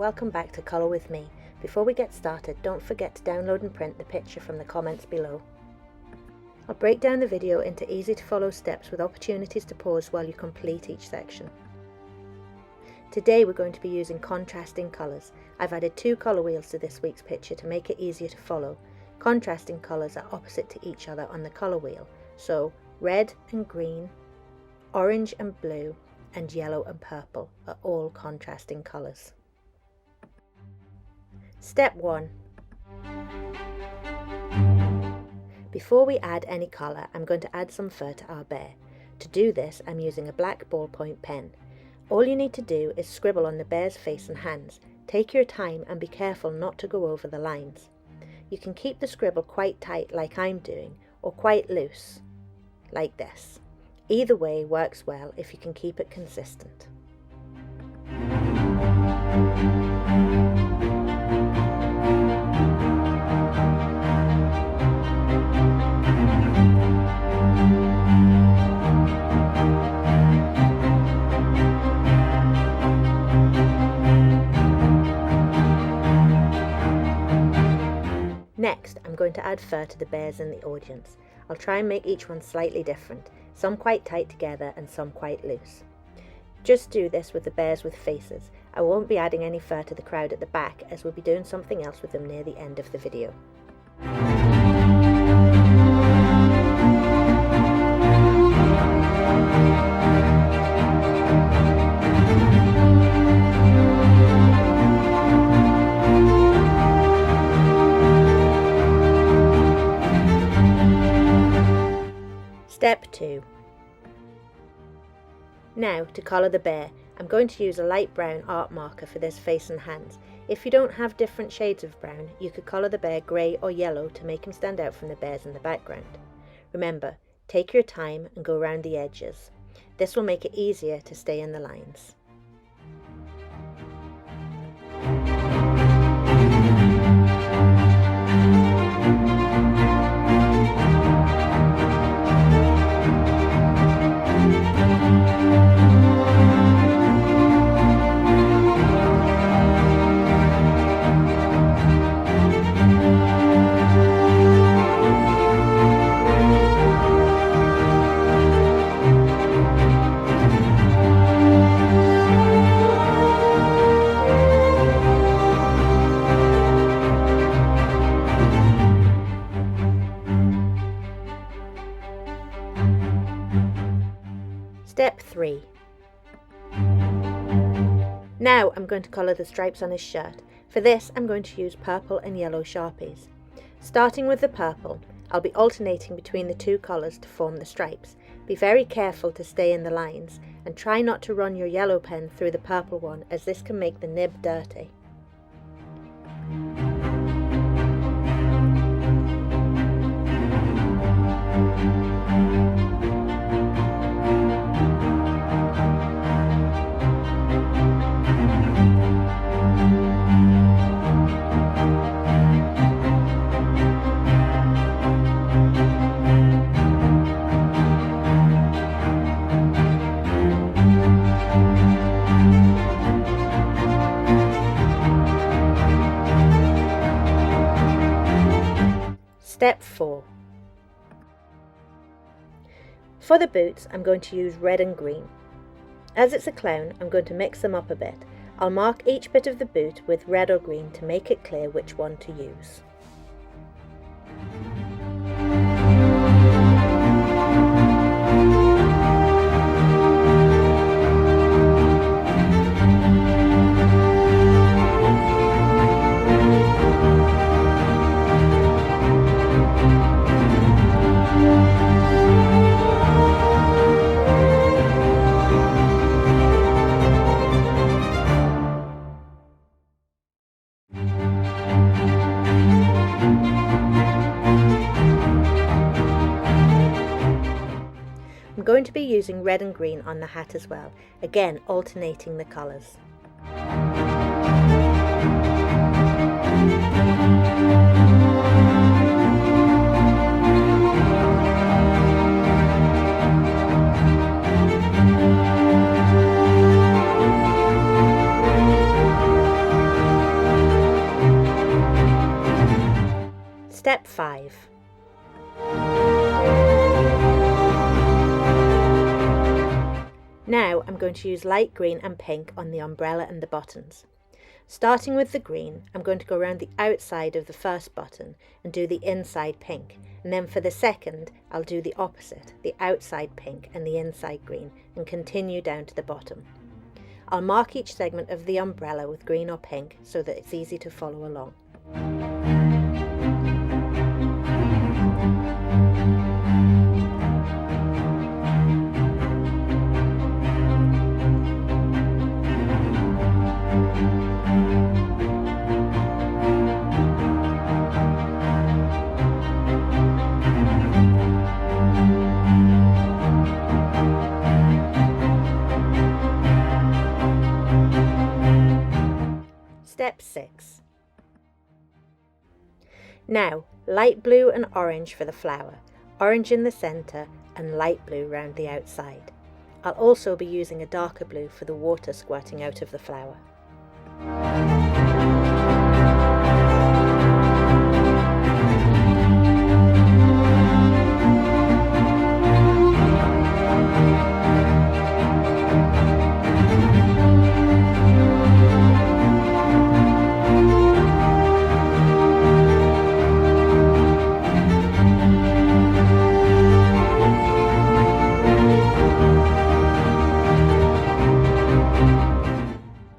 welcome back to Colour With Me. Before we get started, don't forget to download and print the picture from the comments below. I'll break down the video into easy to follow steps with opportunities to pause while you complete each section. Today we're going to be using contrasting colours. I've added 2 colour wheels to this week's picture to make it easier to follow. Contrasting colours are opposite to each other on the colour wheel, so red and green, orange and blue, and yellow and purple are all contrasting colours. Step 1. Before we add any colour, I'm going to add some fur to our bear. To do this, I'm using a black ballpoint pen. All you need to do is scribble on the bear's face and hands. Take your time and be careful not to go over the lines. You can keep the scribble quite tight like I'm doing, or quite loose, like this. Either way works well if you can keep it consistent. Next, I'm going to add fur to the bears in the audience. I'll try and make each one slightly different, some quite tight together and some quite loose. Just do this with the bears with faces. I won't be adding any fur to the crowd at the back, as we'll be doing something else with them near the end of the video. Step 2. Now, to colour the bear, I'm going to use a light brown art marker for this face and hands. If you don't have different shades of brown, you could colour the bear grey or yellow to make him stand out from the bears in the background. Remember, take your time and go around the edges. This will make it easier to stay in the lines. Step 3. Now I'm going to colour the stripes on his shirt. For this I'm going to use purple and yellow Sharpies. Starting with the purple, I'll be alternating between the 2 colours to form the stripes. Be very careful to stay in the lines and try not to run your yellow pen through the purple one, as this can make the nib dirty. Step 4. For the boots, I'm going to use red and green. As it's a clown, I'm going to mix them up a bit. I'll mark each bit of the boot with red or green to make it clear which one to use. I'm going to be using red and green on the hat as well, again alternating the colours. Step 5. Now I'm going to use light green and pink on the umbrella and the buttons. Starting with the green, I'm going to go around the outside of the first button and do the inside pink, and then for the second I'll do the opposite, the outside pink and the inside green, and continue down to the bottom. I'll mark each segment of the umbrella with green or pink so that it's easy to follow along. Step 6. Now, light blue and orange for the flower, orange in the centre and light blue round the outside. I'll also be using a darker blue for the water squirting out of the flower.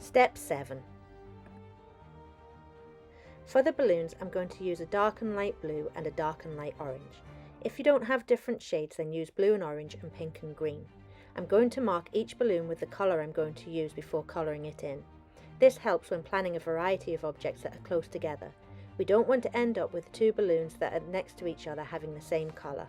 Step 7. For the balloons, I'm going to use a dark and light blue and a dark and light orange. If you don't have different shades, then use blue and orange and pink and green. I'm going to mark each balloon with the colour I'm going to use before colouring it in. This helps when planning a variety of objects that are close together. We don't want to end up with two balloons that are next to each other having the same colour.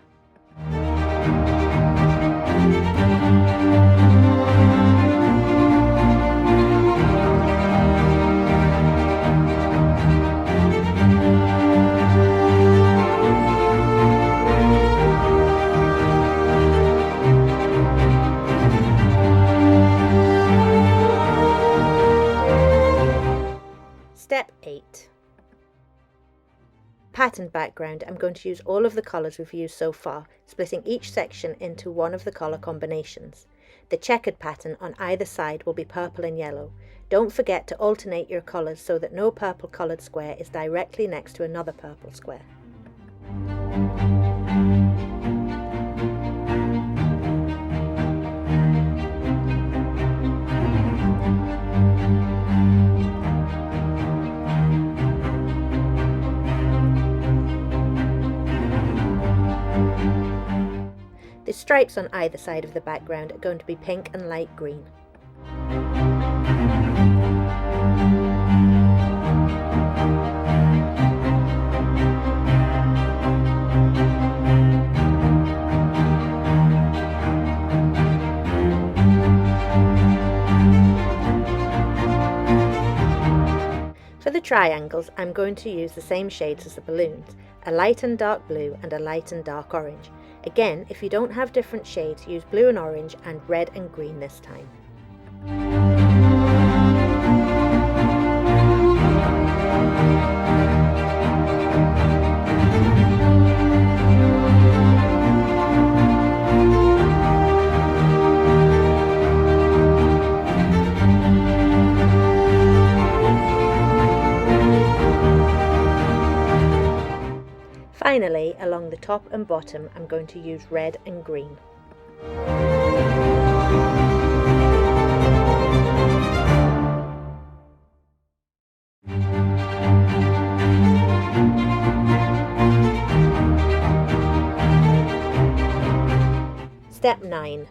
Step 8. Pattern background. I'm going to use all of the colours we've used so far, splitting each section into one of the colour combinations. The checkered pattern on either side will be purple and yellow. Don't forget to alternate your colours so that no purple coloured square is directly next to another purple square. The stripes on either side of the background are going to be pink and light green. For the triangles, I'm going to use the same shades as the balloons, a light and dark blue and a light and dark orange. Again, if you don't have different shades, use blue and orange and red and green this time. Finally, along the top and bottom, I'm going to use red and green. Step 9.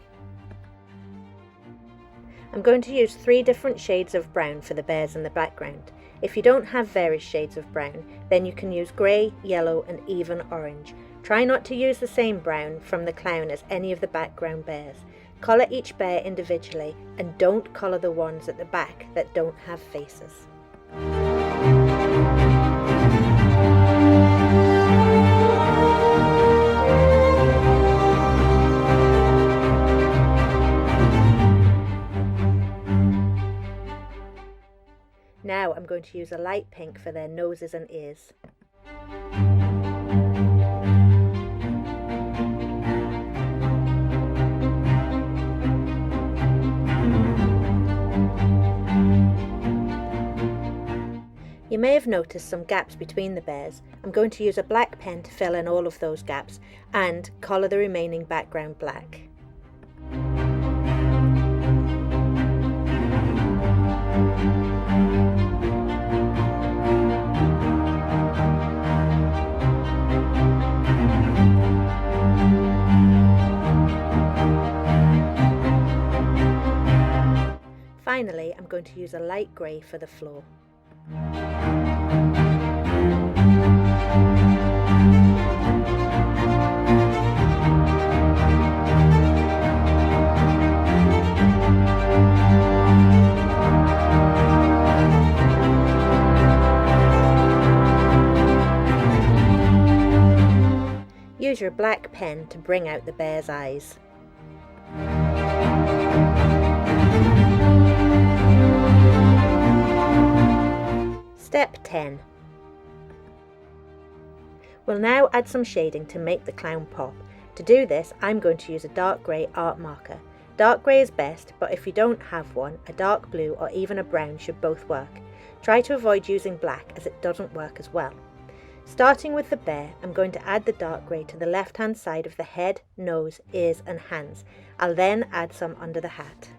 I'm going to use 3 different shades of brown for the bears in the background. If you don't have various shades of brown, then you can use grey, yellow and even orange. Try not to use the same brown from the clown as any of the background bears. Colour each bear individually and don't colour the ones at the back that don't have faces. Now I'm going to use a light pink for their noses and ears. You may have noticed some gaps between the bears. I'm going to use a black pen to fill in all of those gaps and colour the remaining background black. Finally, I'm going to use a light grey for the floor. Use your black pen to bring out the bear's eyes. Step 10. We'll now add some shading to make the clown pop. To do this, I'm going to use a dark grey art marker. Dark grey is best, but if you don't have one, a dark blue or even a brown should both work. Try to avoid using black as it doesn't work as well. Starting with the bear, I'm going to add the dark grey to the left-hand side of the head, nose, ears and hands. I'll then add some under the hat.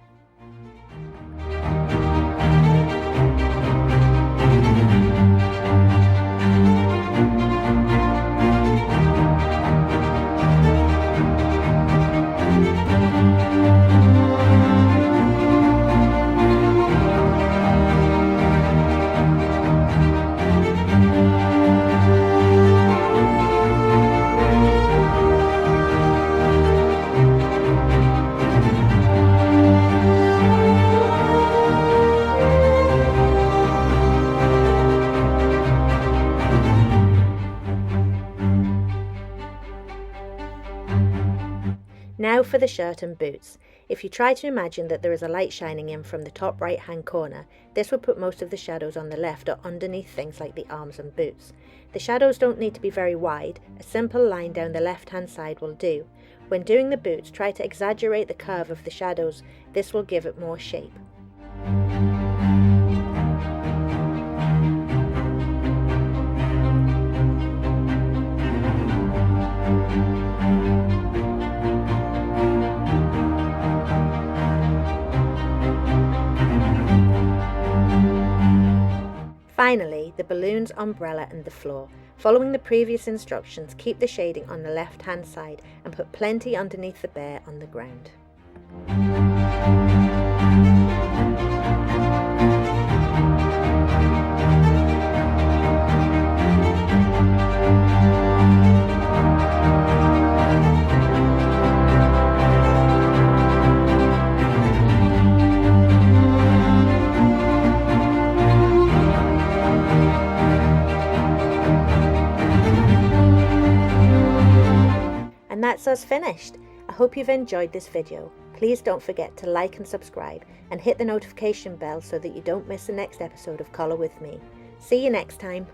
Now for the shirt and boots. If you try to imagine that there is a light shining in from the top right hand corner, this will put most of the shadows on the left or underneath things like the arms and boots. The shadows don't need to be very wide, a simple line down the left hand side will do. When doing the boots, try to exaggerate the curve of the shadows, this will give it more shape. Finally, the balloons, umbrella and the floor. Following the previous instructions, keep the shading on the left hand side and put plenty underneath the bear on the ground. And that's us finished. I hope you've enjoyed this video. Please don't forget to like and subscribe and hit the notification bell so that you don't miss the next episode of Colour With Me. See you next time.